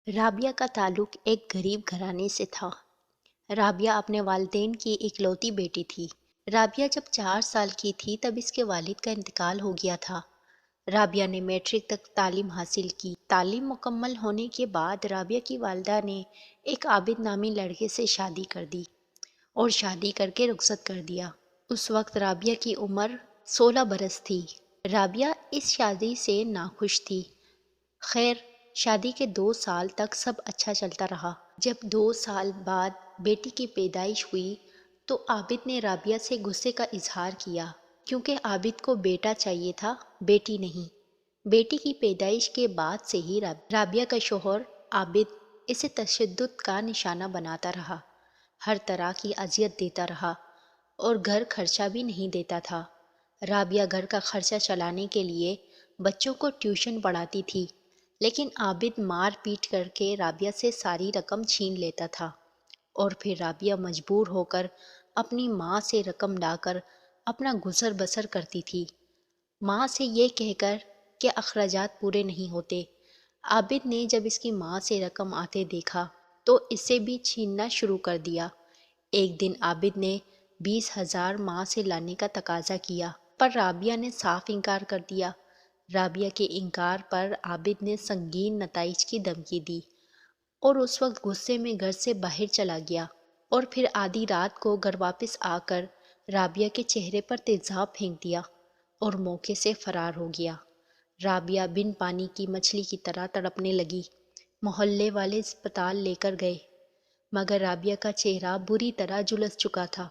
رابعہ کا تعلق ایک غریب گھرانے سے تھا۔ رابعہ اپنے والدین کی اکلوتی بیٹی تھی۔ رابعہ جب 4 سال کی تھی تب اس کے والد کا انتقال ہو گیا تھا۔ رابعہ نے میٹرک تک تعلیم حاصل کی۔ تعلیم مکمل ہونے کے بعد رابعہ کی والدہ نے ایک عابد نامی لڑکے سے شادی کر دی اور شادی کر کے رخصت کر دیا۔ اس وقت رابعہ کی عمر 16 برس تھی۔ رابعہ اس شادی سے ناخوش تھی۔ خیر، شادی کے 2 سال تک سب اچھا چلتا رہا۔ جب 2 سال بعد بیٹی کی پیدائش ہوئی تو عابد نے رابعہ سے غصے کا اظہار کیا کیونکہ عابد کو بیٹا چاہیے تھا، بیٹی نہیں۔ بیٹی کی پیدائش کے بعد سے ہی رابعہ کا شوہر عابد اسے تشدد کا نشانہ بناتا رہا، ہر طرح کی اذیت دیتا رہا اور گھر خرچہ بھی نہیں دیتا تھا۔ رابعہ گھر کا خرچہ چلانے کے لیے بچوں کو ٹیوشن پڑھاتی تھی، لیکن عابد مار پیٹ کر کے رابعہ سے ساری رقم چھین لیتا تھا اور پھر رابعہ مجبور ہو کر اپنی ماں سے رقم لا کر اپنا گزر بسر کرتی تھی، ماں سے یہ کہہ کر کہ اخراجات پورے نہیں ہوتے۔ عابد نے جب اس کی ماں سے رقم آتے دیکھا تو اسے بھی چھیننا شروع کر دیا۔ ایک دن عابد نے 20,000 ماں سے لانے کا تقاضا کیا، پر رابعہ نے صاف انکار کر دیا۔ رابعہ کے انکار پر عابد نے سنگین نتائج کی دھمکی دی اور اس وقت غصے میں گھر سے باہر چلا گیا اور پھر آدھی رات کو گھر واپس آ کر رابعہ کے چہرے پر تیزاب پھینک دیا اور موقع سے فرار ہو گیا۔ رابعہ بن پانی کی مچھلی کی طرح تڑپنے لگی۔ محلے والے اسپتال لے کر گئے، مگر رابعہ کا چہرہ بری طرح جھلس چکا تھا۔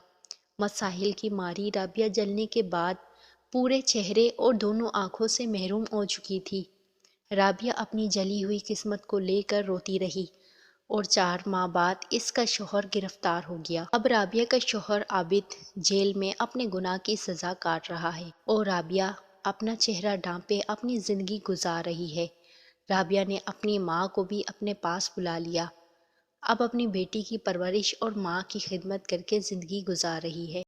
مسائل کی ماری رابعہ جلنے کے بعد پورے چہرے اور دونوں آنکھوں سے محروم ہو چکی تھی۔ رابعہ اپنی جلی ہوئی قسمت کو لے کر روتی رہی اور 4 ماہ بعد اس کا شوہر گرفتار ہو گیا۔ اب رابعہ کا شوہر عابد جیل میں اپنے گناہ کی سزا کاٹ رہا ہے اور رابعہ اپنا چہرہ ڈھانپے اپنی زندگی گزار رہی ہے۔ رابعہ نے اپنی ماں کو بھی اپنے پاس بلا لیا، اب اپنی بیٹی کی پرورش اور ماں کی خدمت کر کے زندگی گزار رہی ہے۔